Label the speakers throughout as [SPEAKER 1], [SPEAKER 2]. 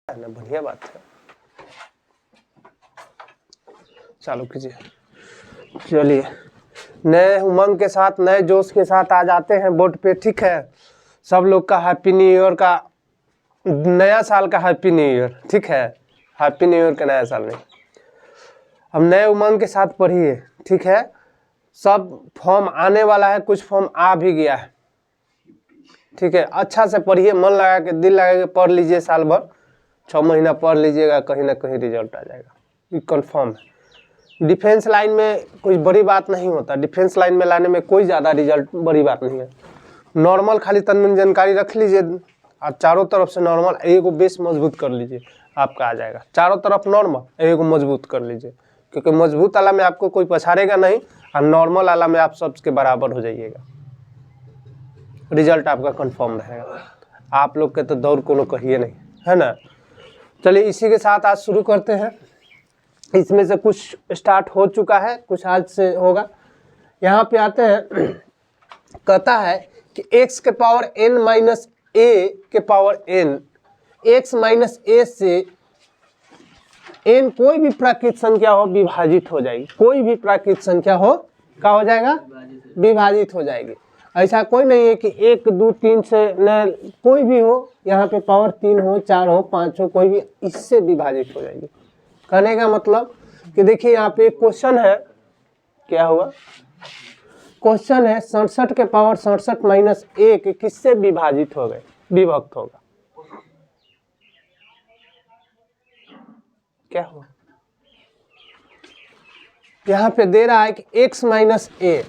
[SPEAKER 1] है ना, बढ़िया बात है। चालू कीजिए। चलिए, नए उमंग के साथ, नए जोश के साथ आ जाते हैं बोर्ड पे। ठीक है, सब लोग का हैप्पी न्यू ईयर का, नया साल का हैप्पी न्यू ईयर। ठीक है, हैप्पी न्यू ईयर का नया साल नहीं। अब नए उमंग के साथ पढ़िए। ठीक है, सब फॉर्म आने वाला है, कुछ फॉर्म आ भी गया है। ठीक है, अच्छा से पढ़िए, मन लगा के, दिल लगा के पढ़ लीजिए। साल भर 6 महीना पढ़ लीजिएगा, कहीं ना कहीं रिजल्ट आ जाएगा, ये कन्फर्म है। डिफेंस लाइन में कोई बड़ी बात नहीं होता, डिफेंस लाइन में लाने में कोई ज़्यादा रिजल्ट बड़ी बात नहीं है। नॉर्मल खाली तन जानकारी रख लीजिए और चारों तरफ से नॉर्मल एगो बेस मजबूत कर लीजिए, आपका आ जाएगा। चारों तरफ नॉर्मल एगो मजबूत कर लीजिए, क्योंकि मजबूत आला में आपको कोई पछाड़ेगा नहीं और नॉर्मल आला में आप सबके बराबर हो जाइएगा। रिजल्ट आपका कंफर्म रहेगा। आप लोग के तो दौड़ को कहिए नहीं, है ना। चलिए, इसी के साथ आज शुरू करते हैं। इसमें से कुछ स्टार्ट हो चुका है, कुछ आज से होगा। यहाँ पे आते हैं, कहता है कि x के पावर n माइनस a के power n, x minus a से n कोई भी प्राकृत संख्या हो विभाजित हो जाएगी। कोई भी प्राकृत संख्या हो, क्या हो जाएगा? विभाजित हो जाएगी। ऐसा कोई नहीं है कि 1 2 3 से न, कोई भी हो, यहाँ पे पावर 3 हो, 4 हो, 5 हो, कोई भी इससे विभाजित हो जाएगी। कहने का मतलब कि देखिए, यहाँ पे एक क्वेश्चन है, क्या हुआ? क्वेश्चन है 67 के पावर 67 माइनस 1 किससे विभाजित हो गए, विभक्त होगा। क्या हुआ? यहाँ पे दे रहा है कि x माइनस a,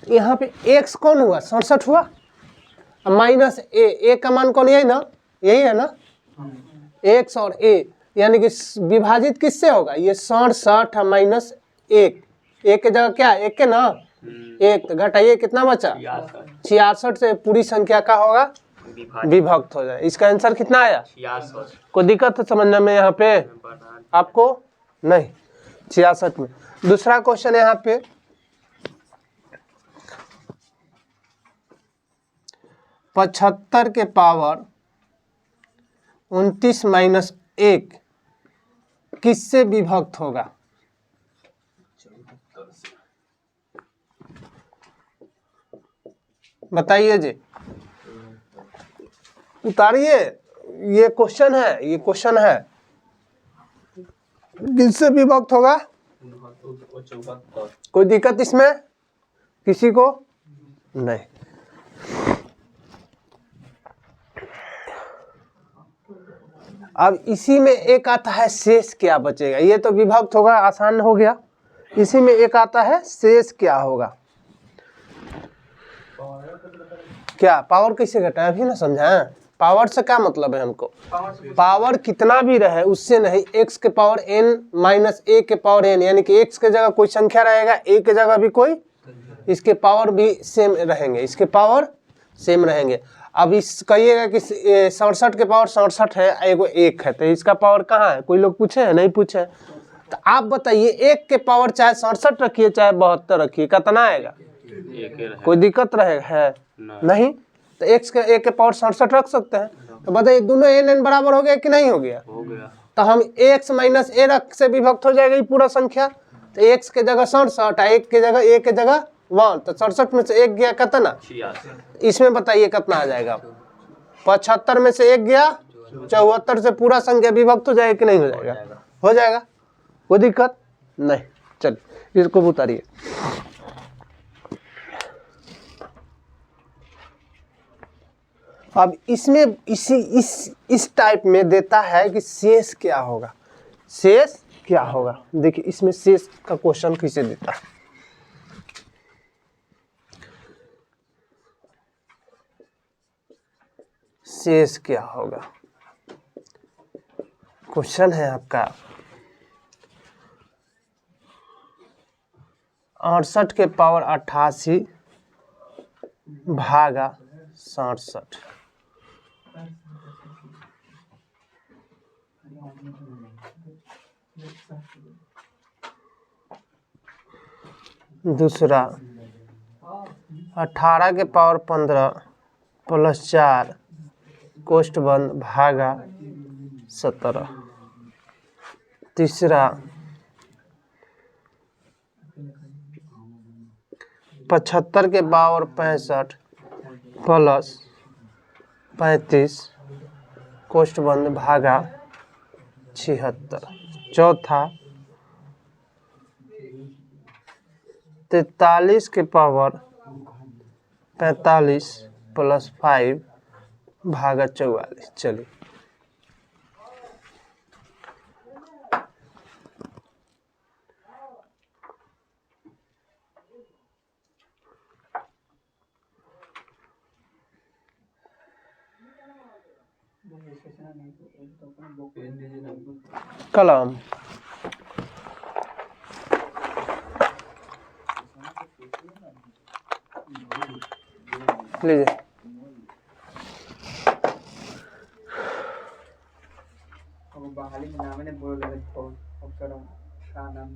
[SPEAKER 1] यहाँ पे x कौन हुआ? 67 हुआ, माइनस a का मान कौन? यही ना, यही है ना, x और a, यानी कि विभाजित किससे होगा? ये 67 माइनस 1, एक के जगह क्या? एक के ना, एक घटाइए, कितना बचा? 66 से पूरी संख्या का होगा विभक्त हो जाए। इसका आंसर कितना आया? 66। कोई दिक्कत है समझने में यहाँ पे आपको? नहीं, 66 में। दूसरा क्वेश्चन यहाँ पे, पचहत्तर के पावर 29 माइनस 1 किससे विभक्त होगा? बताइए जी, उतारिए। ये क्वेश्चन है, ये क्वेश्चन है, किससे विभक्त होगा? कोई दिक्कत इसमें किसी को? नहीं। अब इसी में एक आता है शेष क्या बचेगा। ये तो विभक्त होगा, आसान हो गया। इसी में एक आता है शेष क्या होगा। क्या पावर कैसे घटा? अभी ना समझा। पावर से क्या मतलब है हमको? पावर कितना भी रहे उससे नहीं, x के पावर n माइनस a के पावर n, यानी कि x के जगह कोई संख्या रहेगा, a के जगह भी कोई, इसके पावर भी सेम रहेंगे, इसके पावर सेम रहेंगे। अब इस कहिएगा कि 67 के पावर 67 है, एगो 1 है, तो इसका पावर कहाँ है? कोई लोग पूछे है? नहीं पूछे। तो आप बताइए, 1 के पावर चाहे 67 रखिए चाहे 72 रखिए, कितना आएगा? कोई दिक्कत रहेगा? है नहीं। तो x के 1 के पावर 67 रख सकते हैं। तो बताइए, दोनों n बराबर हो गया कि नहीं हो गया? हो गया। तो हम x माइनस a रख से विभक्त हो जाएगा ये पूरा संख्या। तो x के जगह 67, 1 के जगह, a के जगह 1, तो 67 में से 1 गया कितना? 86। इसमें बताइए कितना आ जाएगा? 75 में से 1 गया 74 से पूरा संख्या विभक्त हो जाएगा कि नहीं हो जाएगा? हो जाएगा, कोई दिक्कत नहीं। चलिए, इसको उतारिए। अब इसमें इस टाइप में देता है कि शेष क्या होगा। शेष क्या होगा? देखिए, इसमें शेष का क्वेश्चन किसे देता है। शेष क्या होगा क्वेश्चन है आपका। 68 के पावर 88 भागा 67। दूसरा 18 के पावर 15 प्लस 4 कोष्ठ बंद भागा 17, तीसरा 75 के पावर 65 प्लस 35 कोष्ठ बंद भागा 76। चौथा 43 के पावर 45 प्लस 5 भागा 44। चलिए कलम लीजिए।
[SPEAKER 2] बहाली में नाम ने बोल रहे नाम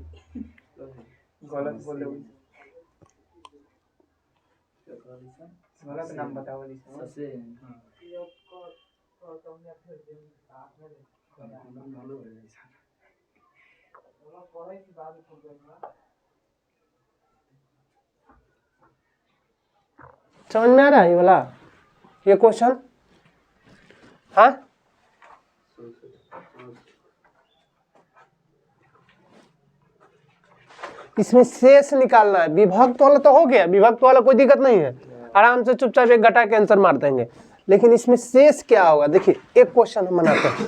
[SPEAKER 2] गलत बोले गलत नाम बताओ
[SPEAKER 1] समझ में आ रहा है ये वाला ये क्वेश्चन? हाँ इसमें शेष निकालना है। विभक्त वाला तो हो गया, विभक्त वाला कोई दिक्कत नहीं है, आराम से चुपचाप एक घटा के आंसर मार देंगे। लेकिन इसमें शेष क्या होगा? देखिए एक क्वेश्चन हम बनाते हैं।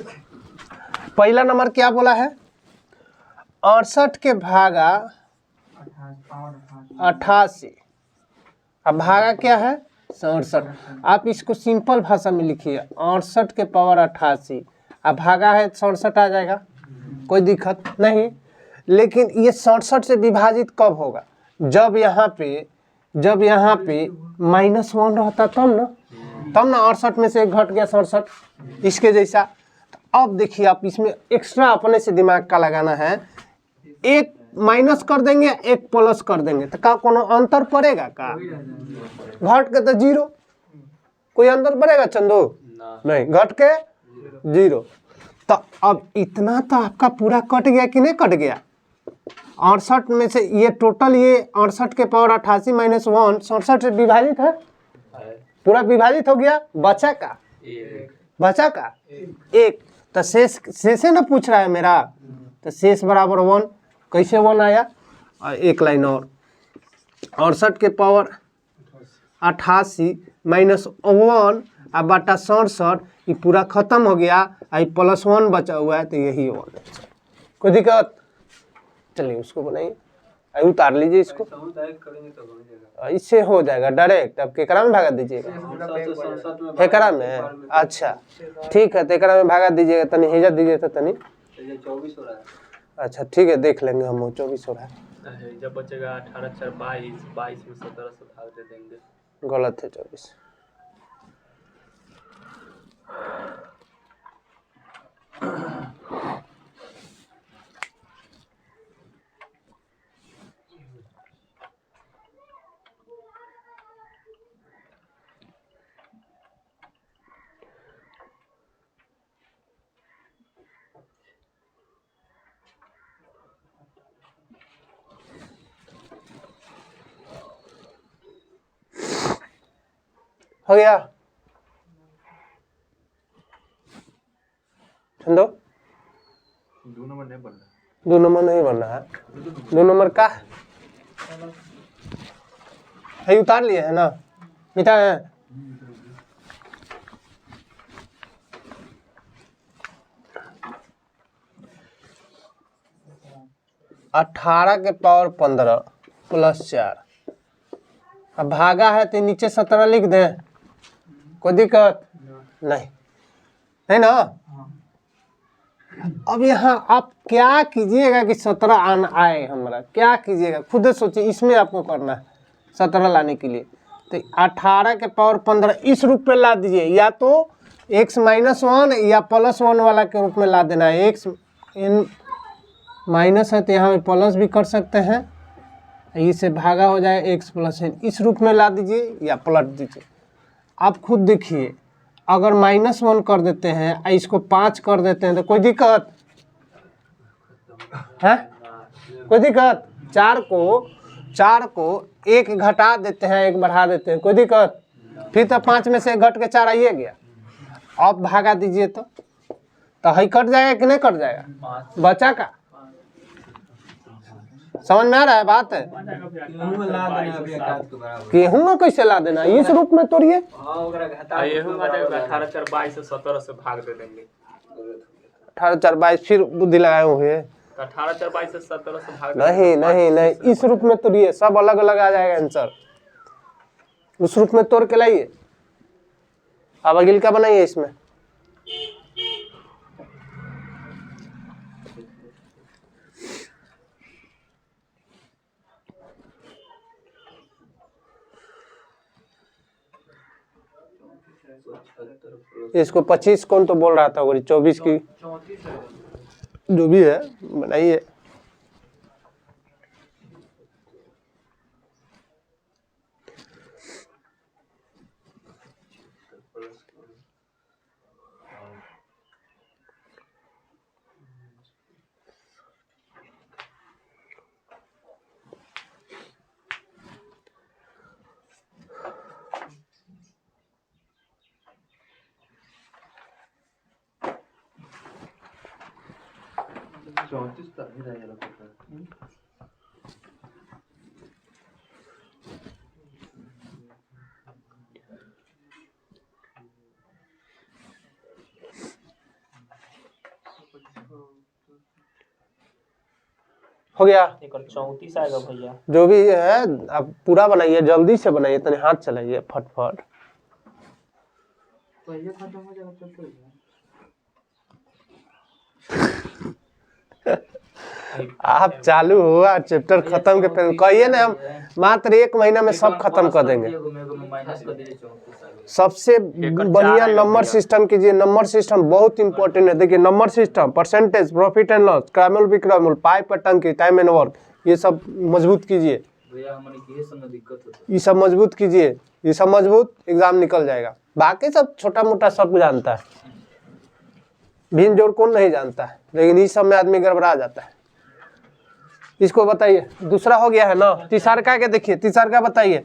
[SPEAKER 1] पहला नंबर क्या बोला है? 68 के भागा 88। अब भागा क्या है? 67। आप इसको सिंपल भाषा में लिखिए, 68 के पावर 88। अब भागा है 67 आ जाएगा, कोई दिक्कत नहीं। लेकिन ये 67 से विभाजित कब होगा? जब यहाँ पे -1 रहता तब ना 68 में से एक घट गया 67, इसके जैसा। तो अब देखिए आप इसमें एक्स्ट्रा अपने से दिमाग का लगाना है। एक माइनस कर देंगे, एक प्लस कर देंगे, तो का कोनो अंतर पड़ेगा का? घट के तो 0, कोई अंतर पड़ेगा चंदू? नहीं, घट के 0। तो अब इतना तो आपका पूरा कट गया कि नहीं कट गया? 68 में से ये टोटल, ये 68 के पावर 88 - 1 67 से विभाजित है, पूरा विभाजित हो गया। बचा का एक। तो शेष ना पूछ रहा है मेरा, तो शेष बराबर 1। कैसे 1 आया? एक लाइन और, 68 के पावर 88 - 1 अब बटा 67, ये पूरा खत्म हो गया। आई +1 बचा हुआ है, तो यही 1 है। कोई दिक्कत? चलिए उसको बनाइए, उतार लीजिए इसको, इससे हो जाएगा डायरेक्ट। अब केकरा में भागा दीजिएगा? हेकरा में। अच्छा ठीक है, तेकरा में भागा दीजिएगा। तनी हेजा दीजिए तो तनी
[SPEAKER 3] 24 हो रहा है।
[SPEAKER 1] अच्छा ठीक है, देख लेंगे हम। 24 हो रहा है,
[SPEAKER 3] जब बचेगा 18 4 22 22 में 17 से भाग दे देंगे।
[SPEAKER 1] गलत है 24। हो गया चंदो?
[SPEAKER 3] 2 नंबर नहीं बन रहा।
[SPEAKER 1] 2 नंबर नहीं बन रहा है। 2 नंबर का है, उतार लिए है ना? मिटा है। अठारह के पावर 15 प्लस 4। अब भागा है तो नीचे 17 लिख दें, कोई दिक्कत नहीं है ना? अब यहाँ आप क्या कीजिएगा कि 17 आए हमारा, क्या कीजिएगा खुद सोचिए। इसमें आपको करना है 17 लाने के लिए, तो 18 के पावर 15 इस रूप में ला दीजिए, या तो x - 1 या +1 वाला के रूप में ला देना है। x माइनस है तो यहाँ पे प्लस भी कर सकते हैं, इससे भागा हो जाए x + n, इस रूप में ला दीजिए या पलट दीजिए। आप खुद देखिए, अगर -1 कर देते हैं और इसको 5 कर देते हैं तो कोई दिक्कत है? कोई दिक्कत? 4 को 1 घटा देते हैं 1 बढ़ा देते हैं, कोई दिक्कत? फिर तो 5 में से 1 घट के 4 आइए गया। अब भागा दीजिए तो हई कट जाएगा कि नहीं कट जाएगा? बचा का समझ में आ रहा है बात है? गेहूं में कैसे ला देना इस रूप में तोड़िए।
[SPEAKER 3] 18 4 22 से 17 से भाग दे देंगे।
[SPEAKER 1] 18 4 22 फिर बुद्धि लगाए हुए।
[SPEAKER 3] 18 4 22 से 17 से भाग
[SPEAKER 1] नहीं नहीं नहीं, इस रूप में तोड़िए, सब अलग अलग आ जाएगा आंसर। उस रूप में तोड़ के लाइए। अब अगिल का बनाइए इसमें। इसको 25 कौन तो बोल रहा था, 24 की जो भी है बनाइए। हो गया?
[SPEAKER 3] 34 आएगा भैया।
[SPEAKER 1] जो भी है अब पूरा बनाइए, जल्दी से बनाइए, तनी हाथ चलाइए फटफट।
[SPEAKER 2] पहले खत्म हो जाएगा तब तो
[SPEAKER 1] आप चालू हुआ चैप्टर खत्म के पहले कहिए ना, हम मात्र 1 महीना में सब खत्म कर देंगे। सबसे बढ़िया नंबर सिस्टम कीजिए। नंबर सिस्टम बहुत इंपॉर्टेंट है। देखिए number system, percentage, profit and loss, क्रैमल विक्रैमल, पाई पटंकी, टाइम एंड वर्क, ये सब मजबूत कीजिए। ये सब मजबूत कीजिए, ये सब मजबूत एग्जाम निकल जाएगा। बाकी सब छोटा मोटा सब जानता है, भिन्न जोड़ कौन नहीं जानता है, लेकिन इस सब में आदमी गड़बड़ा जाता है। इसको बताइए, दूसरा हो गया है ना। तीसरा के देखिए, तीसरा का बताइए।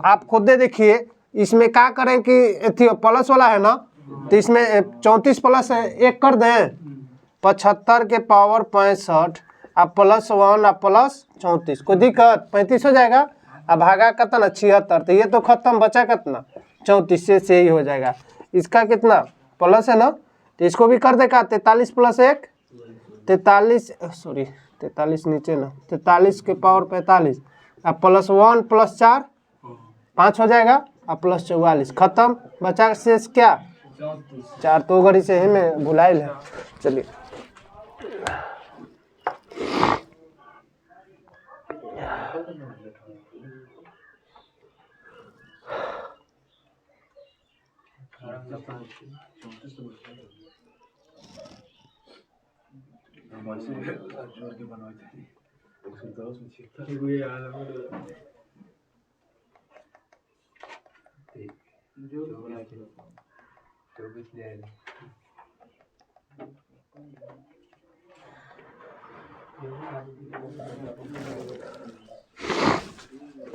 [SPEAKER 1] आप खुद देखिए इसमें क्या करें कि प्लस वाला है ना, तो इसमें 34 प्लस 1 कर दें, 75 के पावर 65 अब +1 अब +34, कोई दिक्कत? 35 हो जाएगा। अब भागा कितना 76, तो ये तो खत्म, बचा कितना 34 से ही हो जाएगा। इसका कितना प्लस है ना, तो इसको भी कर देगा 43 + 1 43, सॉरी 43 नीचे ना, 43 के पावर 45 अब +1 + 4 5 हो जाएगा, अब +44 खत्म। बचा शेष क्या 4, तो घड़ी से ही मैं भुलाइल है। चलिए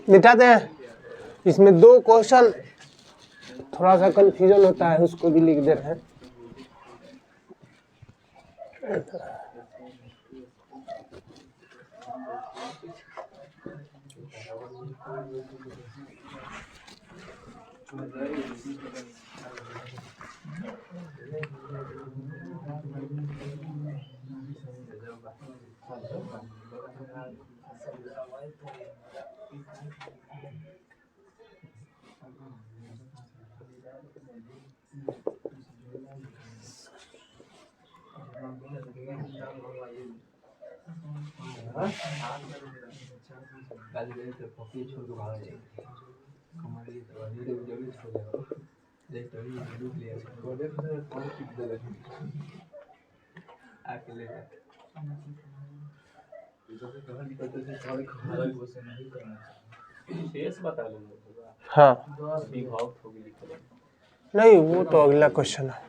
[SPEAKER 1] मिटा दें। इसमें 2 क्वेश्चन थोड़ा सा कंफ्यूजन होता है, उसको भी लिख दे रहे हैं।
[SPEAKER 3] शेष बता लेंगे।
[SPEAKER 1] हाँ
[SPEAKER 3] विभक्त होगी लिख लेंगे।
[SPEAKER 1] नहीं वो तो अगला क्वेश्चन है।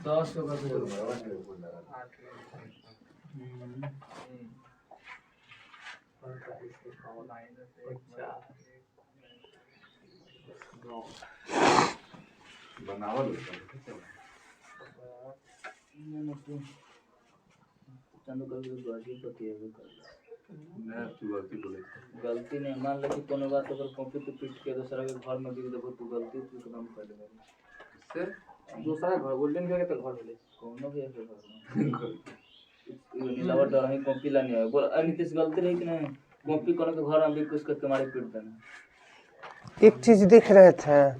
[SPEAKER 3] 10 होगा तो
[SPEAKER 2] गलती नहीं मान लो कि कोनो बात अगर कॉपी तो पीट के दूसरा के घर में दिख देबो तू गलती तू एकदम कर देबो से दूसरा घर गोल्डन के तो घर ले कोनो भी ऐसे घर ये नीलावर डर है कॉपी लानी है बोल नीतीश गलती रही कि नहीं कॉपी कोनो के घर में भी कुछ करके मारे पीट देना।
[SPEAKER 1] एक चीज देख रहे थे,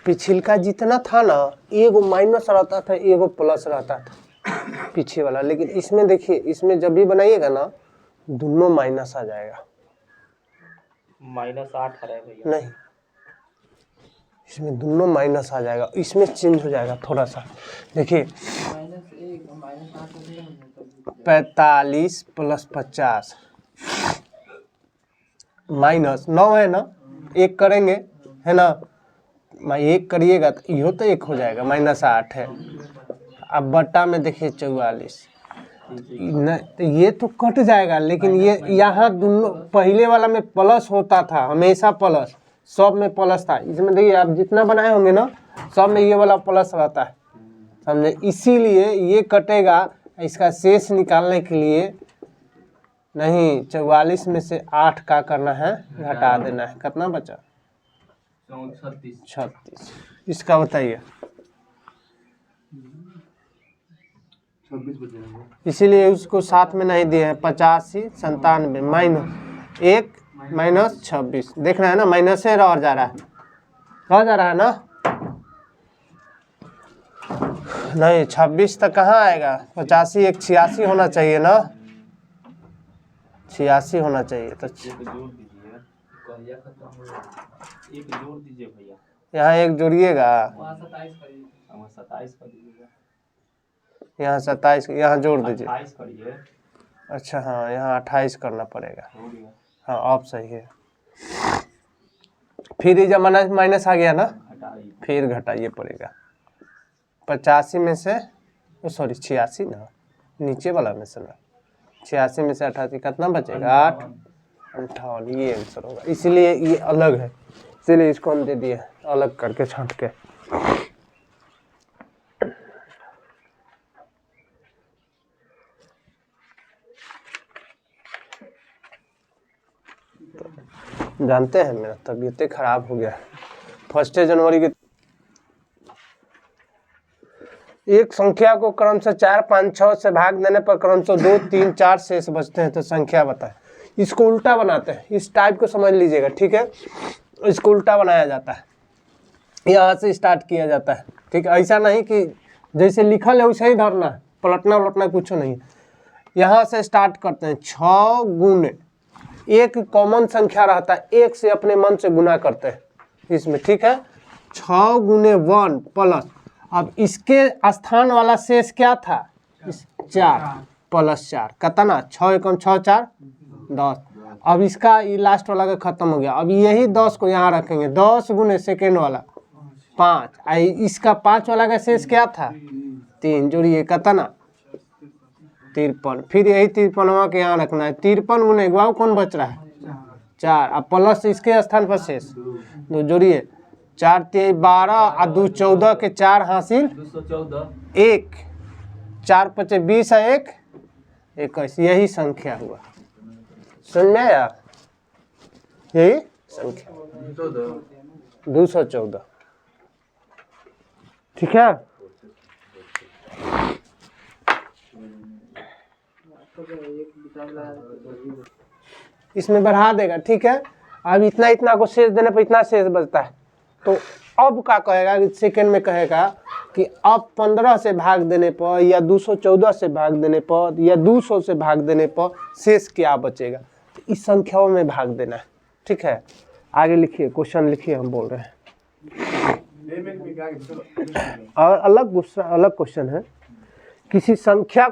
[SPEAKER 1] पिछिलका जितना था ना एगो माइनस रहता था एगो प्लस रहता था पीछे वाला, लेकिन इसमें देखिए इसमें जब भी बनाइएगा ना दोनों माइनस आ जाएगा।
[SPEAKER 3] -8 आ रहा है भैया।
[SPEAKER 1] नहीं इसमें दोनों माइनस आ जाएगा, इसमें चेंज हो जाएगा थोड़ा सा। देखिए -45 + 50 -9 है ना, एक करेंगे है ना, एक करिएगा तो यो तो एक हो जाएगा -8 है। अब बट्टा में देखिए 44 न, तो ये तो कट जाएगा, लेकिन ये यहाँ दोनों पहले वाला में प्लस होता था हमेशा, प्लस सब में प्लस था। इसमें देखिए आप जितना बनाए होंगे ना सब में ये वाला प्लस रहता है, समझे, इसीलिए ये कटेगा। इसका शेष निकालने के लिए नहीं 44 में से 8 का करना है घटा देना है, कितना बचा 36। इसका बताइए
[SPEAKER 2] 26 बचेगा,
[SPEAKER 1] इसीलिए उसको साथ में नहीं दिए हैं। 85 97 -1 -26 देख रहे हैं ना, माइनस से रह जा रहा है ना। नहीं 26 तक कहाँ आएगा, 85 एक 86 होना चाहिए ना, 86 होना चाहिए। तो
[SPEAKER 3] एक जोड़ दीजिए, कहिया खत्म हो गया, एक जोड़ दीजिए भैया।
[SPEAKER 1] यहाँ एक जोड़िएगा,
[SPEAKER 3] वहाँ 27 करिए, वहाँ 27 कर दीजिएगा,
[SPEAKER 1] यहाँ 27 यहाँ जोड़ दीजिए।
[SPEAKER 3] 28 करिए।
[SPEAKER 1] अच्छा हाँ यहाँ 28 करना पड़ेगा,
[SPEAKER 3] हो गया,
[SPEAKER 1] हाँ आप सही है। फिर ये जब माइनस आ गया ना
[SPEAKER 3] हटाइए,
[SPEAKER 1] फिर घटाइए पड़ेगा। 85 में से सॉरी 86 ना, नीचे वाला में से ना, 86 में से 88 कितना बचेगा 8 58, ये आंसर होगा। इसलिए ये अलग है, इसलिए इसको हम दे दिए अलग करके छांट के। जानते हैं मेरा तबीयत खराब हो गया है। 1 जनवरी के एक संख्या को क्रमशः 4 5 6 से भाग देने पर क्रमशः 2 3 4 शेष बचते हैं, तो संख्या बताएं। इसको उल्टा बनाते हैं, इस टाइप को समझ लीजिएगा, ठीक है। इसको उल्टा बनाया जाता है, यहाँ से स्टार्ट किया जाता है, ठीक है। ऐसा नहीं कि जैसे लिखल है वैसे ही धरना है, पलटना उलटना कुछ नहीं है। यहाँ से स्टार्ट करते हैं, 6 गुने एक कॉमन संख्या रहता है, एक से अपने मन से गुना करते हैं इसमें, ठीक है। 6 गुने 1 प्लस, अब इसके स्थान वाला शेष क्या था 4 प्लस 4 कितना 6 एकम 6 4 10। अब इसका ये लास्ट वाला का खत्म हो गया, अब यही 10 को यहाँ रखेंगे, 10 गुने सेकेंड वाला 5, इसका 5 वाला का शेष क्या था 3, जोड़िए कितना 53। फिर यही 53 के यहाँ रखना है, 53 गुने गुआओ कौन बच रहा है 4, अब प्लस इसके स्थान पर शेष 2, जोड़िए 4 3 12 और 2 14 के 4 हासिल
[SPEAKER 3] 214,
[SPEAKER 1] 1 4 5 20 है 1 21, यही संख्या हुआ। समझ में आया, यही संख्या 214, ठीक है। इसमें बढ़ा देगा, ठीक है। अब इतना इतना को शेष देने पर इतना शेष बचता है, तो अब क्या कहेगा कि सेकंड में कहेगा कि अब 15 से भाग देने पर या 214 से भाग देने पर या 200 से भाग देने पर शेष क्या बचेगा, तो इस संख्याओं में भाग देना है, ठीक है। आगे लिखिए, क्वेश्चन लिखिए, हम बोल रहे हैं। और अलग क्वेश्चन है, किसी संख्या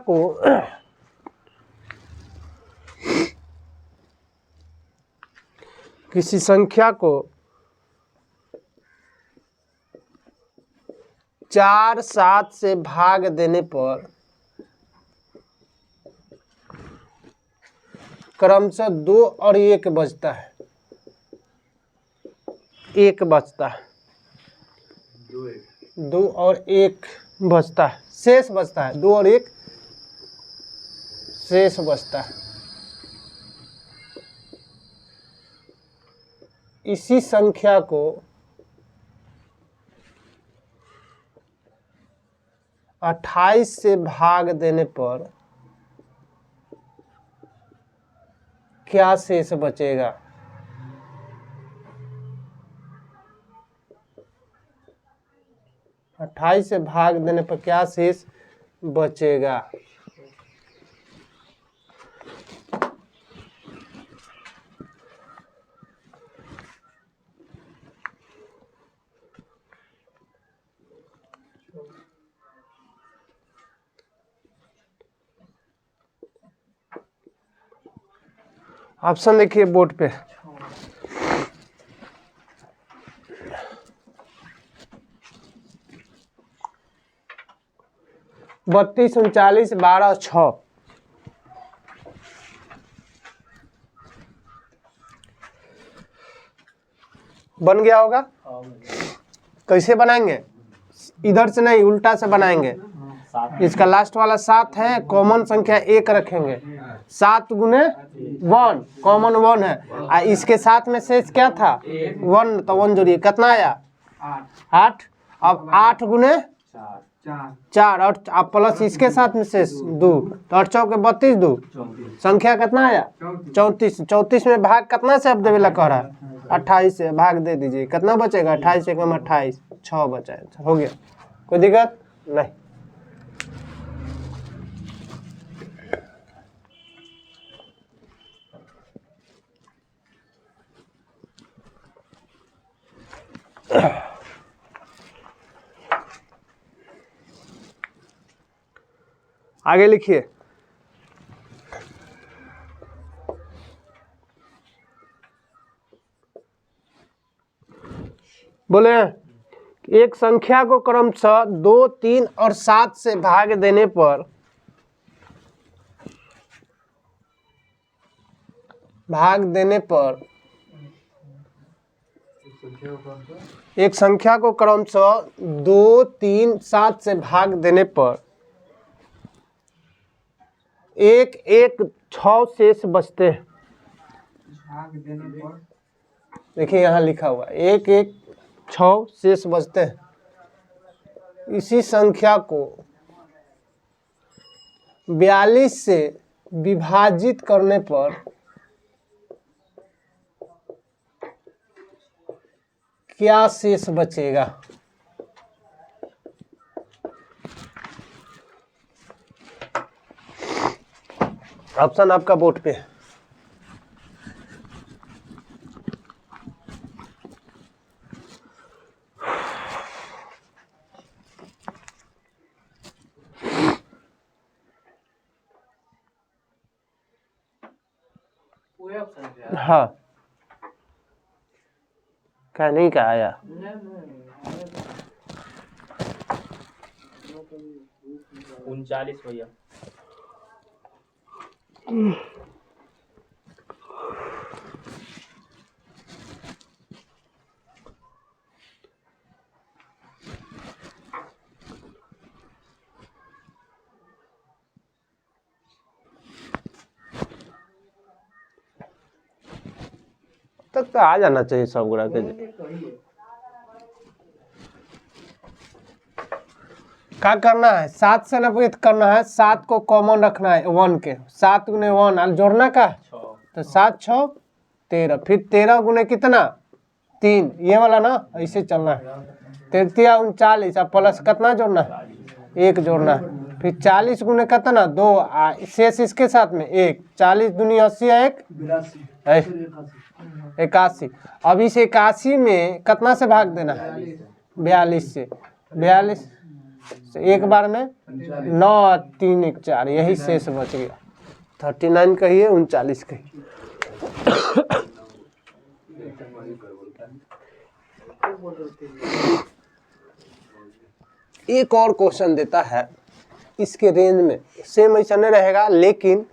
[SPEAKER 1] को 4 7 से भाग देने पर क्रमशः 2 और 1 बचता है, 1 बचता है, 2 और 1 बचता है, शेष बचता है, 2 और 1 शेष बचता है। इसी संख्या को 28 से भाग देने पर क्या शेष बचेगा? अट्ठाईस से भाग देने पर क्या शेष बचेगा? ऑप्शन देखिए बोर्ड पे। बत्तीस, 39, 12, 6। बन गया होगा? कैसे बनाएंगे? इधर से नहीं, उल्टा से बनाएंगे। इसका लास्ट वाला 7 है, कॉमन संख्या 1 रखेंगे, 7 गुने 1, कॉमन 1 है। इसके साथ में शेष क्या था? 1, तो 1 जोड़िए, कितना आया? 8। अब 8 गुने 4 और आप प्लस इसके साथ में शेष 2, तो 8 चौके 32, 2 संख्या कितना आया? 34। 34 में भाग कितना से अब देवेला कह रहा है? 28 से भाग दे दीजिए, कितना बचेगा? 28 से कम 28, 6 बचा है। हो गया, कोई दिक्कत नहीं। आगे लिखिए। बोले एक संख्या को क्रमशः 2, 3 और 7 से भाग देने पर एक संख्या को क्रमशः 2, 3, 7 से भाग देने पर 1, 1, 6 शेष बचते हैं। देखिए यहाँ लिखा हुआ 1, 1, 6 शेष बचते हैं। इसी संख्या को 42 से विभाजित करने पर क्या शेष बचेगा? ऑप्शन आपका बोर्ड पे है। हाँ, क्या नहीं क्या आया?
[SPEAKER 3] 39 भैया।
[SPEAKER 1] तक तो आ जाना चाहिए सब गुड़ा के। क्या करना है? 7 से नवृत्त करना है, 7 को कॉमन रखना है 1 के, 7 गुने 1 जोड़ना का, तो 7, 6, 13, फिर 13 गुने कितना? 3, ये वाला ना, ऐसे चलना है। 33, 39, अब प्लस कितना जोड़ना है? 1 जोड़ना है। फिर 40 गुने कितना? 2, शेष इसके साथ में 1, 40 दूनी 80, 1 81। अब इस 81 में कितना से भाग देना है? 42 से। 42 से एक बार में 9, 3, 1, 4, यही शेष बच गया। 39 कहिए, 39 कहिए। एक और क्वेश्चन देता है इसके रेंज में, सेम ऐसा नहीं रहेगा लेकिन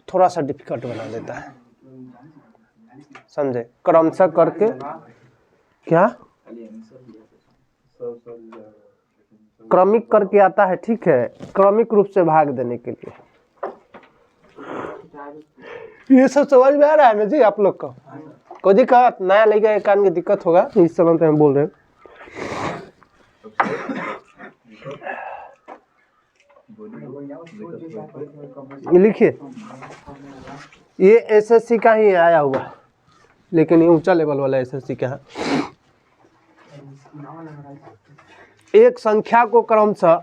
[SPEAKER 1] थोड़ा सा डिफिकल्ट बना देता है, समझे? क्रमशः करके क्या क्रमिक करके आता है, ठीक है, क्रमिक रूप से भाग देने के लिए। ये सब समझ में आ रहा है ना जी आप लोग को? कोई दिक्कत नया लेगा एक कान की दिक्कत होगा इस समय पे हम बोल रहे हैं। लिखिए ये एसएससी का ही आया हुआ, लेकिन ये ऊंचा लेवल वाला एसएससी का है। एक संख्या को क्रमशः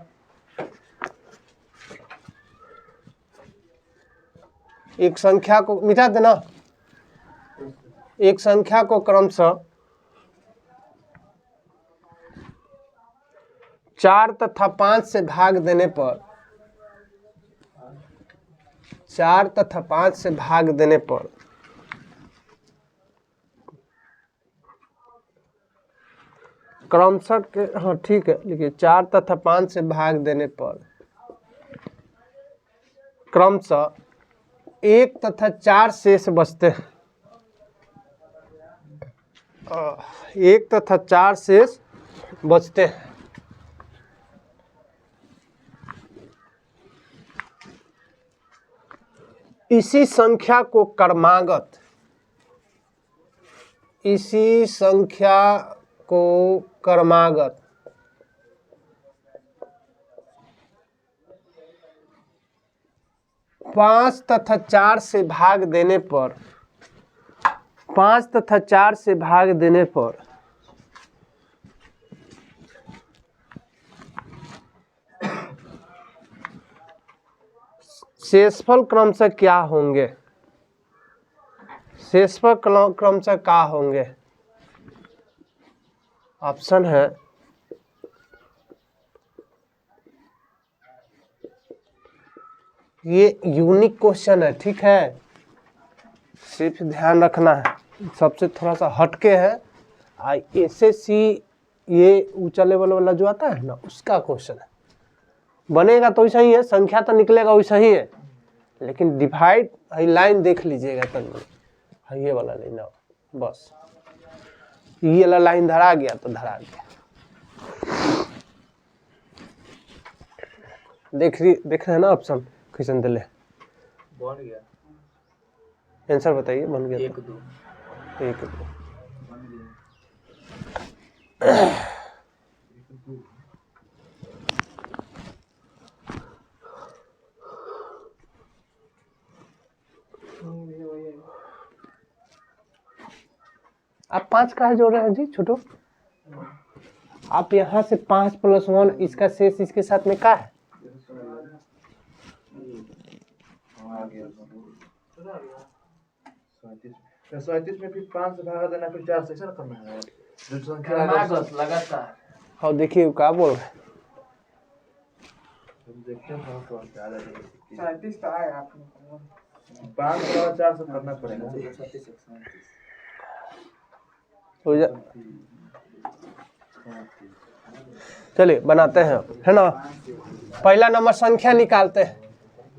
[SPEAKER 1] एक संख्या को मिटा देना, एक संख्या को क्रमशः 4 तथा 5 से भाग देने पर 4 तथा 5 से भाग देने पर क्रमशः के, हाँ ठीक है लिखिए, 4 तथा 5 से भाग देने पर क्रमशः 1 तथा 4 शेष बचते हैं। 1 तथा 4 शेष बचते हैं। इसी संख्या को क्रमागत, इसी संख्या को क्रमागत 5 तथा 4 से भाग देने पर 5 तथा 4 से भाग देने पर शेषफल क्रमशः क्या होंगे? शेषफल क्रमशः क्या होंगे? ऑप्शन है ये यूनिक क्वेश्चन है, ठीक है, सिर्फ ध्यान रखना है, सबसे थोड़ा सा हटके है। एसएससी ये ऊंचा लेवल वाला जो आता है ना उसका क्वेश्चन है, बनेगा तो वैसा ही है, संख्या तो निकलेगा वैसा ही है, लेकिन डिवाइड लाइन देख लीजिएगा तब ये वाला नहीं ना, बस ये वाला लाइन धरा गया तो धरा गया। देख रहे हैं ना ऑप्शन क्वेश्चन दिले
[SPEAKER 3] बन गया,
[SPEAKER 1] आंसर बताइए। बन गया
[SPEAKER 3] 1 2
[SPEAKER 1] 1 2 आप 5 कहाँ जोड़ रहे हैं जी छोटो? आप यहाँ से 5 + 1 इसका शेष इसके साथ में क्या है?
[SPEAKER 2] 37 में फिर 5 से भागा देना, फिर 4 से करना है जो संख्या लगातार।
[SPEAKER 1] और देखिए क्या बोल रहे हैं,
[SPEAKER 2] देखते हैं तो ज्यादा 37 तो आएगा आपको, 5 से 4 से करना पड़ेगा।
[SPEAKER 1] चलिए बनाते हैं, है ना। पहला नंबर संख्या निकालते हैं,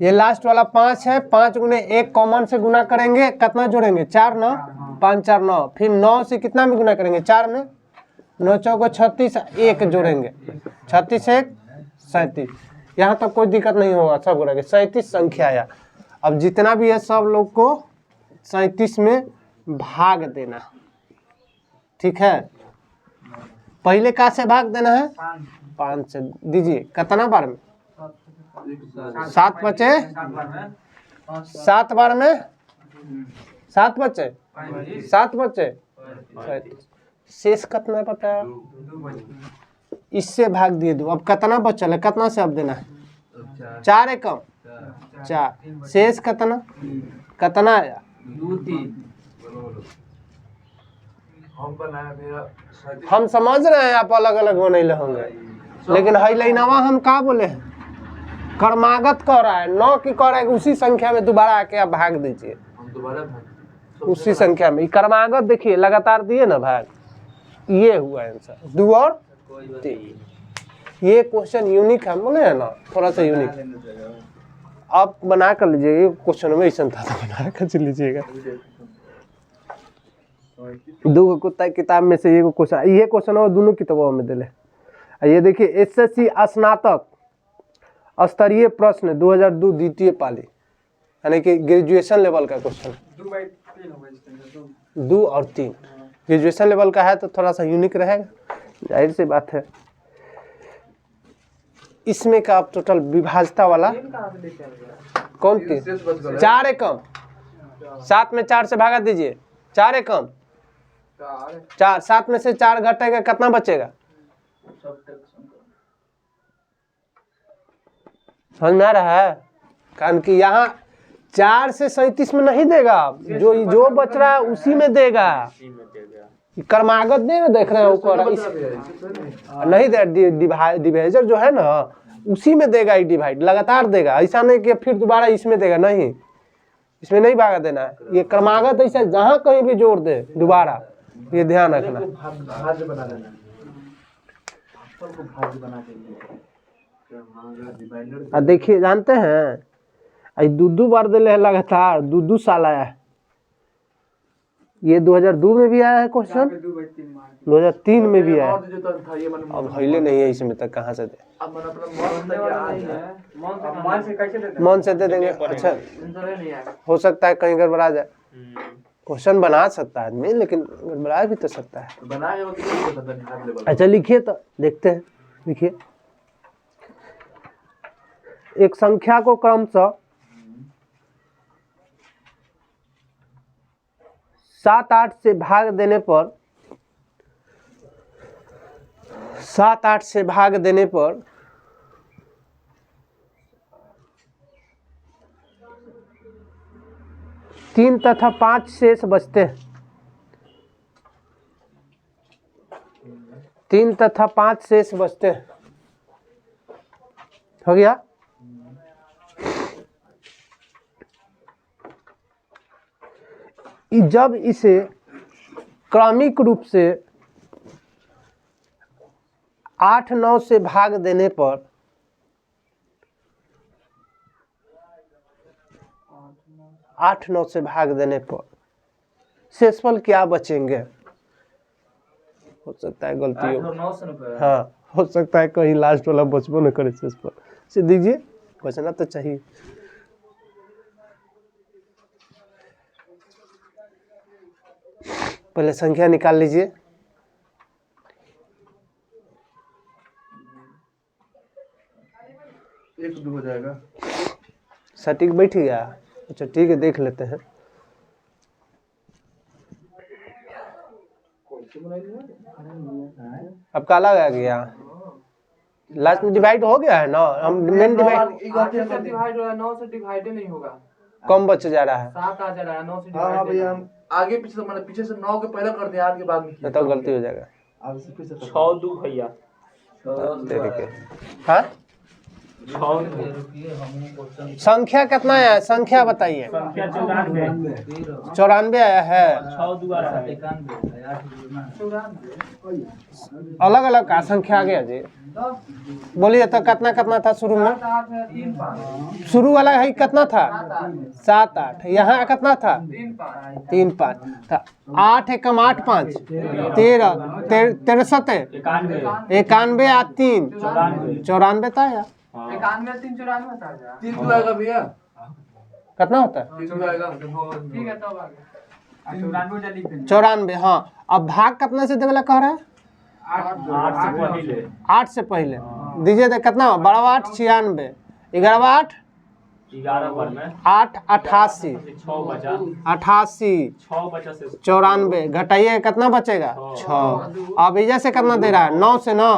[SPEAKER 1] ये लास्ट वाला 5 है, 5 गुने 1 कॉमन से गुना करेंगे, कितना जोड़ेंगे? 4 9 5 4 9, फिर 9 से कितना में गुना करेंगे? 4 में, 9 चौको 36, 1 जोड़ेंगे, 36 1 37। यहाँ तक कोई दिक्कत नहीं होगा, सब गुना के 37 संख्या है। अब जितना भी है सब लोग को 37 में भाग देना, ठीक है। पहले का से भाग देना है? 5 से दीजिए, कितना बार में? 7 बचे, 7 बार में 7 बचे, 7 बचे, शेष कितना पता है? इससे भाग दिए 2, अब कितना बचल है? कितना से अब देना है? 4 एकम 4, शेष कितना कितना आया?
[SPEAKER 3] 2 3।
[SPEAKER 1] हम समझ रहे हैं आप अलग अलग होने होंगे, लेकिन हाई लाइनवा हम क्या बोले हैं? क्रमागत कह रहा है, 9 की कह रहा है उसी संख्या में दोबारा आके आप भाग दीजिए, उसी संख्या में क्रमागत। देखिए लगातार दिए ना भाग, ये हुआ आंसर 2 और 3। ये क्वेश्चन यूनिक है, बोले है ना थोड़ा सा यूनिक। आप बना कर लीजिए, ये क्वेश्चन में ऐसा था तो बना कर लीजिएगा। दो कुत्ता किताब में से ये क्वेश्चन, ये क्वेश्चन और दोनों किताबों में दिले। ये देखिए एसएससी स्नातक स्तरीय प्रश्न 2002 द्वितीय पाली, यानी कि ग्रेजुएशन लेवल का क्वेश्चन। 2 और 3 ग्रेजुएशन लेवल का है तो थोड़ा सा यूनिक रहेगा, जाहिर सी बात है। इसमें का आप टोटल विभाजता वाला कौन 3 4 एकम 7 में 4 से भागा दीजिए, 4 एकम 4, 7 में से 4 घटेगा कितना बचेगा? समझ में आ रहा है? कारण कि यहाँ 4 से 37 में नहीं देगा, जो बच रहा है उसी में देगा। क्रमागत देगा, देख रहे हो नहीं दे, डिवाइजर जो है ना उसी में देगा, ही डिवाइड लगातार देगा। ऐसा नहीं कि फिर दोबारा इसमें देगा, नहीं, इसमें नहीं भागा देना है। ये क्रमागत ऐसा जहाँ कहीं भी जोड़ दे दोबारा, ये ध्यान रखना। देखिए जानते हैं दो बार दे ले लगातार, 2 साल आया है। ये 2002 में भी आया है क्वेश्चन, 2003 में भी आया। अब हिले नहीं है इसमें तक, कहाँ से दे? मन से दे देंगे। अच्छा हो सकता है कहीं गड़बड़ा जाए, क्वेश्चन बना सकता है आदमी, लेकिन गड़बड़ा भी तो सकता है। अच्छा लिखिए तो देखते हैं, लिखिए। एक संख्या को क्रमशः 7-8 से भाग देने पर 7-8 से भाग देने पर 3 तथा 5 शेष बचते हैं। 3 तथा 5 शेष बचते हैं। हो गया? जब इसे क्रमिक रूप से 8-9 से भाग देने पर 8-9 से भाग देने पर शेषफल क्या बचेंगे? हो सकता है गलती हो, हाँ हो सकता है कहीं लास्ट वाला बचबो न करे शेषफल से। दीजिए, बचना तो चाहिए। पहले संख्या निकाल लीजिए।
[SPEAKER 4] 1-2 हो जाएगा।
[SPEAKER 1] सटीक बैठ गया? अच्छा ठीक है, देख लेते हैं। अब काला आ गया, लास्ट में डिवाइड हो गया है ना। हम मेन डिवाइड
[SPEAKER 2] 9 से डिवाइड नहीं होगा,
[SPEAKER 1] कम बच जा रहा है।
[SPEAKER 2] 7 आ जा रहा है, 9 से
[SPEAKER 4] हाँ
[SPEAKER 2] डिवाइड
[SPEAKER 4] भैया, हम आगे पीछे मतलब पीछे से 9 के पहले कर दिया, 8 के बाद में किया।
[SPEAKER 1] तो गलती हो जाएगा।
[SPEAKER 4] अब से फिर से
[SPEAKER 3] 6-2 भैया,
[SPEAKER 1] हाँ
[SPEAKER 3] 6
[SPEAKER 1] संख्या कितना है? संख्या बताइए।
[SPEAKER 3] संख्या 94
[SPEAKER 1] 94 आया है।
[SPEAKER 3] 6-2 आ रहा है।
[SPEAKER 1] अलग अलग का संख्या आ गया जी, बोलिए तो कितना कितना था शुरू में? शुरू वाला है कितना था? 7-8। यहाँ कितना था? 3-5 था। 8 एकम 8 5 13 63 91 आ 3 94 था यार।
[SPEAKER 2] 91 3 94 था क्या?
[SPEAKER 4] 3 तो आएगा भैया,
[SPEAKER 1] कितना होता है?
[SPEAKER 4] 3 तो आएगा।
[SPEAKER 2] ठीक है तब आ गया
[SPEAKER 1] 94। हाँ अब भाग कितना से देवेला कह रहा है? 8 से पहले दीजिए तो कितना? 8 96, 11
[SPEAKER 3] 11 बार में
[SPEAKER 1] 8 88
[SPEAKER 3] 6 बचा,
[SPEAKER 1] 88
[SPEAKER 3] 6 बचा से
[SPEAKER 1] 94 घटाइए कितना बचेगा? 6। अब इधर से कितना दे रहा है? 9 से 9,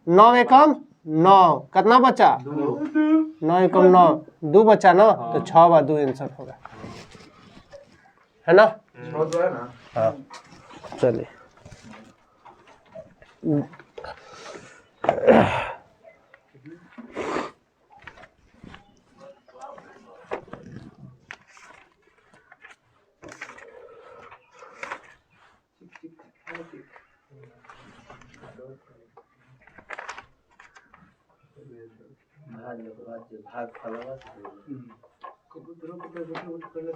[SPEAKER 1] 9 एकम 9 कितना बचा? 9 एकम 9 2 बचा ना, तो 6/2 आंसर होगा, है ना?
[SPEAKER 4] 6 तो है ना।
[SPEAKER 1] हाँ चलिए।
[SPEAKER 2] भाग फलवा
[SPEAKER 4] कबूतरों को पैसे उठ कर ले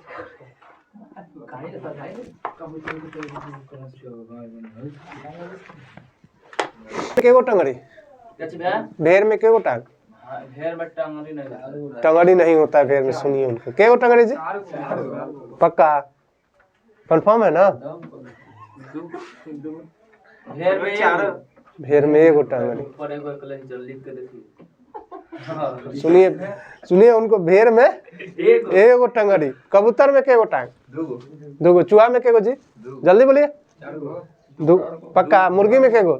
[SPEAKER 4] काहे रहता है कबूतरों को पैसे
[SPEAKER 1] केगो टंगड़ी
[SPEAKER 2] कछ भैया
[SPEAKER 1] भेड़ में केगो टांग
[SPEAKER 2] घेर में टांगरी नहीं
[SPEAKER 1] टंगड़ी नहीं होता है भेड़ में, सुनिए उनको केगो टंगड़ी जी पक्का कंफर्म है ना?
[SPEAKER 2] घेर में चार
[SPEAKER 1] भेड़ में एगो टंगड़ी।
[SPEAKER 2] ऊपर एगो कलर जल्दी लिख के देखिए
[SPEAKER 1] सुनिए सुनिए उनको, भेड़ में एगो टंगड़ी, कबूतर में केगो टांग? दूगो। चूहा में केगो जी? जल्दी बोलिए। पक्का। मुर्गी में केगो?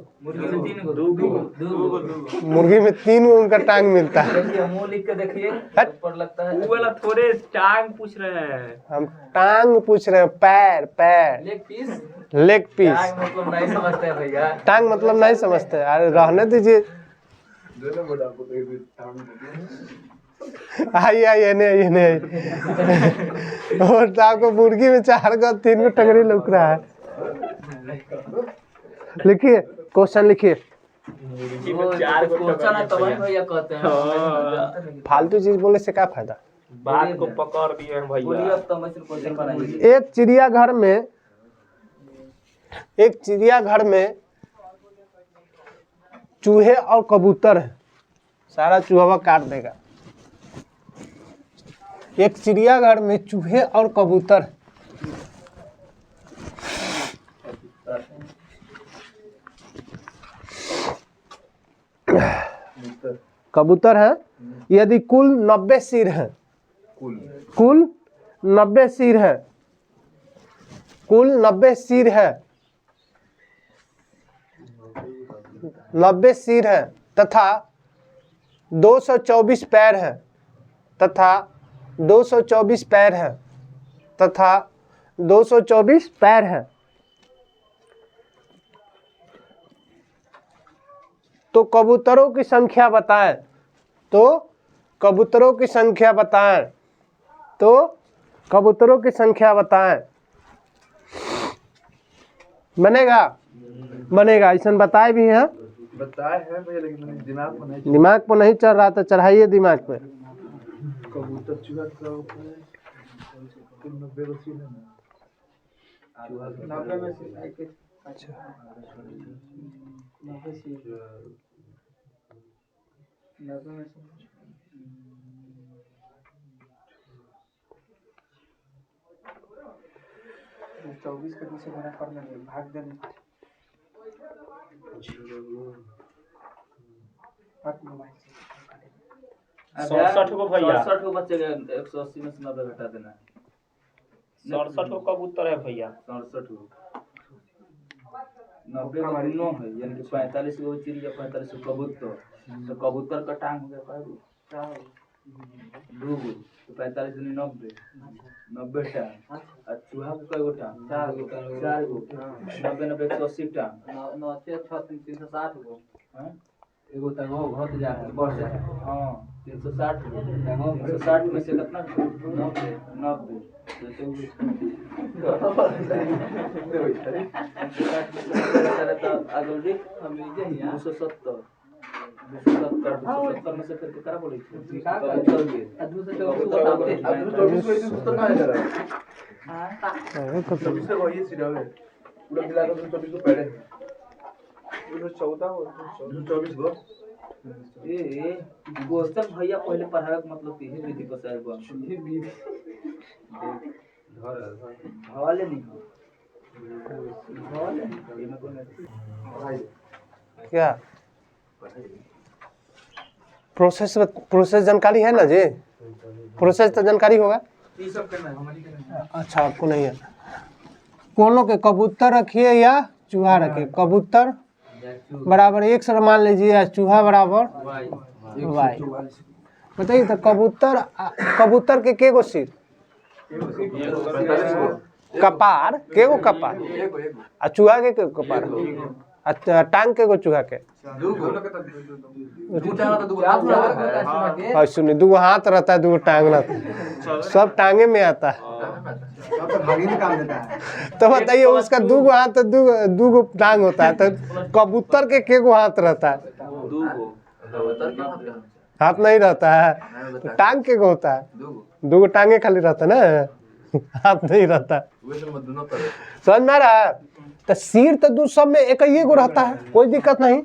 [SPEAKER 1] मुर्गी में 3 गो उनका टांग मिलता है।
[SPEAKER 2] देखिए मुंह लिख के देखिए ऊपर लगता है
[SPEAKER 3] वो वाला थोड़े टांग पूछ रहे हैं।
[SPEAKER 1] हम टांग पूछ रहे हैं, पैर पैर
[SPEAKER 2] लेग पीस
[SPEAKER 1] लेग पीस।
[SPEAKER 2] टांग मतलब नहीं समझते हैं भैया,
[SPEAKER 1] टांग मतलब नहीं समझते, अरे रहने दीजिए। आइए आइए नहीं नहीं और तो आपको मुर्गी में 4 गो 3 गो टंगड़ी लुक रहा है। लिखिए क्वेश्चन लिखिए।
[SPEAKER 3] चार गो
[SPEAKER 2] क्वेश्चन है तब भैया कहते हैं
[SPEAKER 1] फालतू चीज बोलने से क्या फायदा?
[SPEAKER 3] बात को पकड़ दिए हैं
[SPEAKER 2] बोलिए
[SPEAKER 3] भैया।
[SPEAKER 2] अब तो मैं सिर्फ क्वेश्चन बनाइए।
[SPEAKER 1] एक चिड़ियाघर में चूहे और कबूतर है, सारा चूहा काट देगा। एक चिड़ियाघर में चूहे और कबूतर है। कबूतर है, यदि कुल 90 सिर है, कुल 90 सिर है, कुल 90 सिर है, 90 सिर है तथा 224 पैर है, तथा 224 पैर है, तथा 224 पैर है, तो कबूतरों की संख्या बताएं। तो कबूतरों की संख्या बताएं। तो कबूतरों की संख्या बताएं। बनेगा? बनेगा। ऐसा बताए भी हैं,
[SPEAKER 4] बताए हैं भैया, लेकिन
[SPEAKER 1] दिमाग पर नहीं चढ़ रहा तो चढ़ाइए दिमाग पे।
[SPEAKER 4] कबूतर चूहा का होता है 90 को सीन है चूहा 90 में से अच्छा 90 से 90 में से 24 के पीछे मेरा करना है भाग देने
[SPEAKER 3] 67 को भैया।
[SPEAKER 2] 67 को बच्चे 180 में से 90 घटा देना है।
[SPEAKER 3] 67 को कबूतर है भैया।
[SPEAKER 2] 67 को 90 का 9 है, यानी कि 45 को चिड़िया 45 को कबूतर। तो कबूतर का टांग हो गया 2 गो, तो 45 दूनी 90 टांग। और चूहा को कई गो टांग? 4 गो। 90 90 180 टांग। 9 6 360 गो। एगो तंगो घट जा है बढ़ जा है। हां 360 तंगो 360 में से कितना 90 तो अगली हम लीजिए यहां 270 में से फिर कितना बोले
[SPEAKER 4] पूरा मिला कर 24 को पहले 24 गो
[SPEAKER 2] ए क्वेश्चन भैया पहले पढ़ावे का मतलब कि विधि को शायद बन ये विधि हवाले नहीं हवाले ये ना कोई
[SPEAKER 1] क्या प्रोसेस जानकारी है ना जी? प्रोसेस तो जानकारी होगा।
[SPEAKER 4] ये सब करना है हमारी करना है।
[SPEAKER 1] अच्छा आपको नहीं है। कोनो के कबूतर रखिए या चूहा रखिए। कबूतर बराबर x मान लीजिए या चूहा बराबर y। बताइए तो कबूतर के गो सिर? कपार के गो कपार? आ चूहा के कपार? अच्छा टांग के गो चूहा के? सुनिए 2 हाथ रहता है 2 टांग रहता है, सब टांगे में आता है। तो बताइए उसका 2 हाथ 2 टांग होता है, तो कबूतर के गो हाथ रहता है? हाथ नहीं रहता है तो टांग के को होता है, दो टांगे खाली रहता है ना, हाथ नहीं रहता। समझ में आ रहा है? तो सिर तो दो सब में एक ही गो रहता है, कोई दिक्कत नहीं।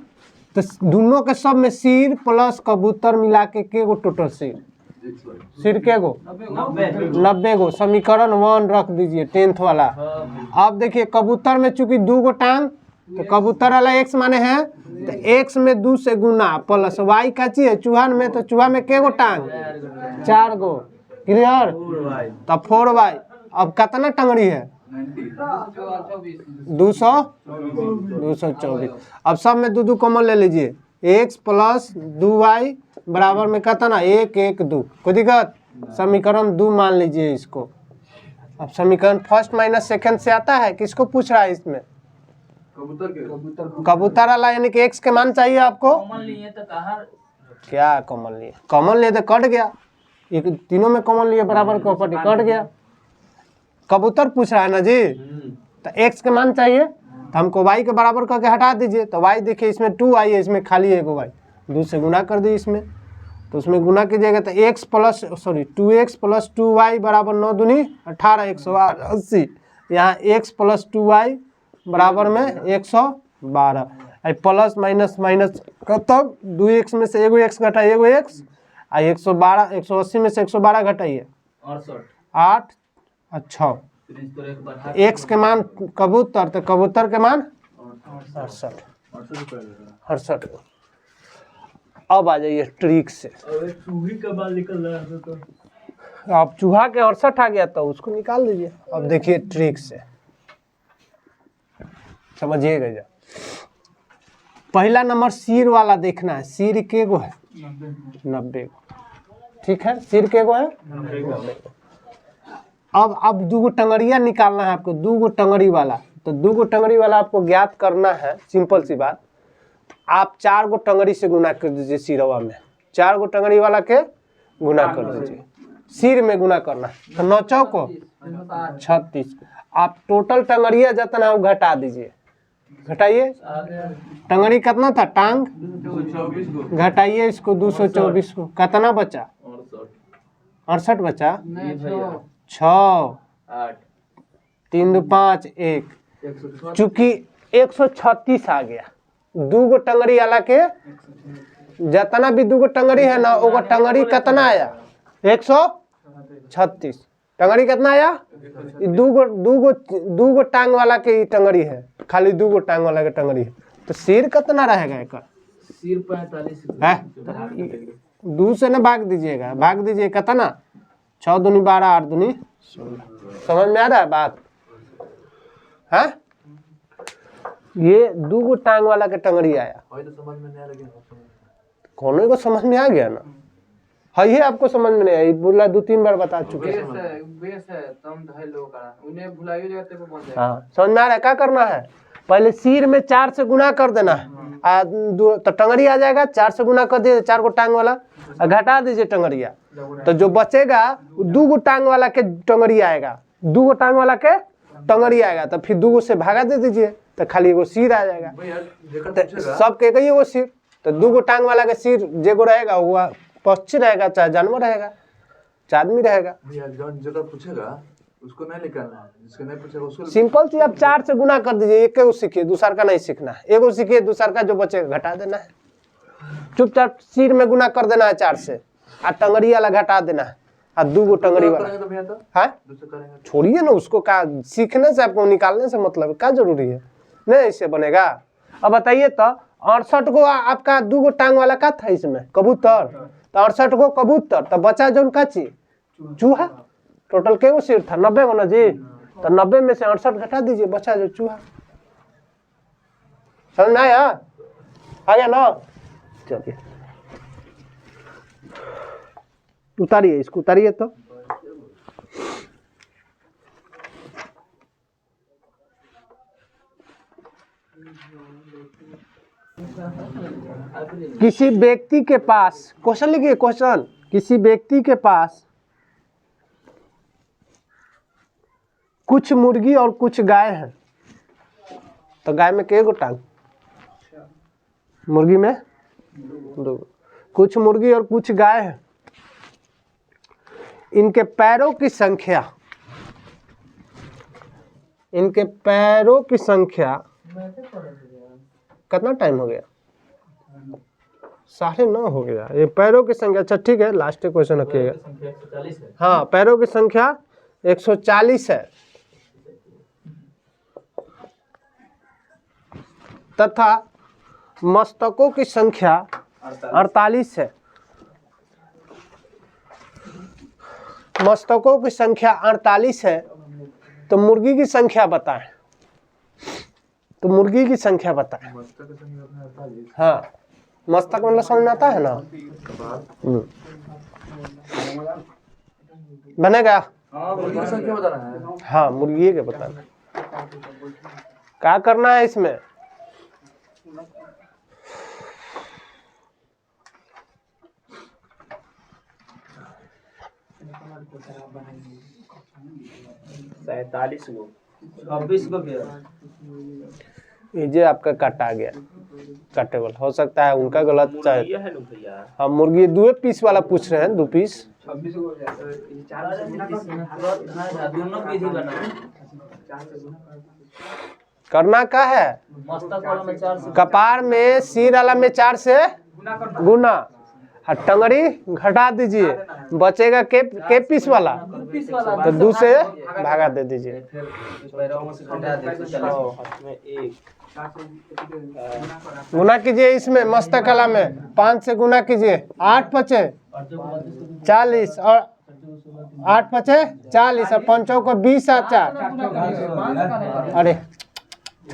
[SPEAKER 1] तो दोनों के सब में सिर प्लस कबूतर मिला के गो टोटल सिर के गो 90 गो। समीकरण 1 रख दीजिए 10th वाला। अब देखिए कबूतर में चूंकि 2 गो टांग, तो कबूतर वाला x माने है तो x में 2 से गुना प्लस y का चीज है चूहा में, तो चूहा में के गो टांग 4 गो। क्लियर? तब 4y। अब कितना टंगड़ी है 224। अब सब में 2 कॉमन ले लीजिए, x प्लस 2y बराबर में कितना 1 1 2। कोई दिक्कत? समीकरण 2 मान लीजिए इसको। अब समीकरण फर्स्ट माइनस सेकंड से आता है, किसको पूछ रहा है इसमें? कबूतर वाला, यानी कि x के मान चाहिए आपको। क्या कॉमन लिए? कॉमन लिए तो कट गया, एक तीनों में कॉमन लिए बराबर प्रॉपर्टी कट गया। कबूतर पूछ रहा है ना जी, तो x के मान चाहिए तो हमको y के बराबर करके हटा दीजिए। तो y देखिए इसमें 2y है, इसमें खाली है y, 2 से गुना कर दी इसमें, तो उसमें गुना कीजिएगा तो 2x प्लस 2y बराबर 9 दूनी 18 180। यहाँ x प्लस 2y बराबर में 112। प्लस माइनस माइनस तब 2x में से एगो x घटाइए एगो x, 112 180 में से 112 घटाइए 8 और 6। x के मान कबूतर, तो कबूतर के मान 68। अब आ जाइए ट्रिक से। अब चूहा के 68 आ गया तो उसको निकाल दीजिए। अब देखिए ट्रिक से समझिएगा जा। पहला नंबर सिर वाला देखना है, सिर के गो है 90 गो। ठीक है, सिर के गो है 90 गो। अब 2 गो टंगड़िया निकालना है आपको, 2 गो टंगड़ी वाला। तो 2 गो टंगड़ी वाला आपको ज्ञात करना है, सिंपल सी बात। आप 4 गो टंगड़ी से गुना कर दीजिए सिरवा में, 4 गो टंगड़ी वाला के गुना कर दीजिए, सिर में गुना करना है। तो 9 चौको 36। आप टोटल टंगड़िया जितना है वो घटा दीजिए, घटाइए। टंगड़ी कितना था टांग, घटाइए इसको 224 को, कितना बचा 68 बचा 6 3 2 5 1। चूंकि 136 आ गया, 2 गो टंगड़ी वाला के जितना भी 2 गो टंगड़ी है ना, वो टंगड़ी कितना आया 136। टंगड़ी कितना आया? 2 गो टांग वाला के टंगड़ी है, खाली 2 गो टांग वाला के टंगड़ी है। तो सिर कितना रहेगा एक?
[SPEAKER 2] सिर 45
[SPEAKER 1] है। 2 से ना भाग दीजिएगा, भाग दीजिए कितना 6 दूनी 12 8 दूनी 16। समझ में आ रहा है बात? है ये 2 गो टांग वाला के टंगड़ी आया, कौन को समझ में आ गया ना? है ये आपको समझ में नहीं आई, बोला 2-3 बार बता चुके हैं। हाँ समझ में आ रहा है? क्या करना है, पहले सिर में 4 से गुना कर देना है, तो टंगड़ी आ जाएगा। 4 से गुना कर दिए 4 गो टांग वाला, घटा दीजिए टंगड़िया, तो जो बचेगा 2 गो टांग वाला के टंगड़ी आएगा, 2 गो टांग वाला के टंगड़ी आएगा। तो फिर 2 गो से भागा दे दीजिए, तो खाली एगो सिर आ जाएगा। तो सबके कही एगो सिर, तो 2 गो टांग वाला के सिर जेगो रहेगा वो पक्षी रहेगा, चाहे जानवर रहेगा, चाहे आदमी रहेगा।
[SPEAKER 4] पूछेगा उसको नहीं निकालना, जिसको नहीं पूछेगा उसको
[SPEAKER 1] सिंपल सी आप 4 से गुना कर दीजिए, एक को सीखिए, दूसरा का नहीं सीखना है। एगो सीखिए, दूसरा का जो बचेगा घटा देना है। चुपचाप सिर में गुना कर देना है 4 से, और टंगड़ी वाला घटा देना है, और 2 गो टंगड़ी वाला है। छोड़िए ना उसको, का सीखने से आपको निकालने से मतलब क्या जरूरी है, नहीं ऐसे बनेगा। अब बताइए तो 68 को आपका 2 गो टांग वाला का था इसमें कबूतर, तो 68 को कबूतर, तो बचा जो उनका चीज चूहा। टोटल के गो सिर था 90 गो ना जी, तो 90 में से 68 घटा दीजिए, बचा जो चूहा। समझ में आया? आ गया ना? चलिए उतारिए इसको, उतारिए तो। किसी व्यक्ति के पास, क्वेश्चन लिखिए क्वेश्चन, किसी व्यक्ति के पास कुछ मुर्गी और कुछ गाय हैं, तो गाय में के गो टांग, मुर्गी में 2 गो। कुछ मुर्गी और कुछ गाय है। इनके पैरों की संख्या, इनके पैरों की संख्या, कितना टाइम हो गया? 9:30 हो गया। ये पैरों की संख्या, अच्छा ठीक है, लास्ट क्वेश्चन रखिएगा।
[SPEAKER 3] संख्या 140 है।
[SPEAKER 1] हाँ, पैरों की संख्या 140 है तथा मस्तकों की संख्या 48 है। मस्तकों की संख्या 48 है, तो मुर्गी की संख्या बताएं। तो मुर्गी की संख्या बताएं। हाँ, मस्तक मतलब समझ में आता है ना? बनेगा? हाँ, मुर्गी के बताना। क्या करना है इसमें?
[SPEAKER 3] सैंतालीस गो।
[SPEAKER 2] 26 को भैया।
[SPEAKER 1] ये आपका काटा गया, काटेबल हो सकता है, उनका गलत चाहे।
[SPEAKER 3] ये है लो भैया।
[SPEAKER 1] हम मुर्गी 2 पीस वाला पूछ रहे हैं, 2 पीस।
[SPEAKER 2] 26 को दोनों विधि बना
[SPEAKER 1] करना क्या है?
[SPEAKER 2] मस्तक वाला में 4 से
[SPEAKER 1] कपार में, सिर वाला में 4 से गुना, और टंगड़ी घटा दीजिए, बचेगा के पीस वाला, तो 2 से भागा दे दीजिए।
[SPEAKER 2] पैरों से घटा दे तो चलो हाथ में 1
[SPEAKER 1] गुना कीजिए इसमें, मस्तक कला में 5 से गुना कीजिए, 8 पचे 40, और 8 पचे 40, और 5 को 20 और 4। अरे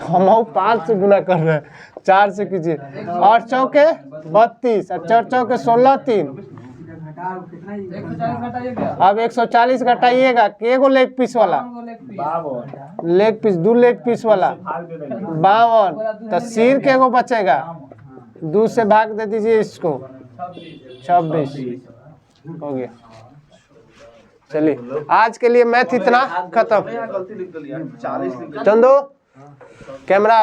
[SPEAKER 1] हम 5 से गुना कर रहे हैं, 4 से कीजिए, और चौके 32, और 4 चौके 16 3। अब 140 घटाइएगा, एगो लेग पीस वाला, लेग पीस, 2 लेग पीस वाला 52, तो सिर के एगो बचेगा, 2 से भाग दे दीजिए इसको, 26 हो गया। चलिए, आज के लिए मैथ इतना खत्म। चंदो कैमरा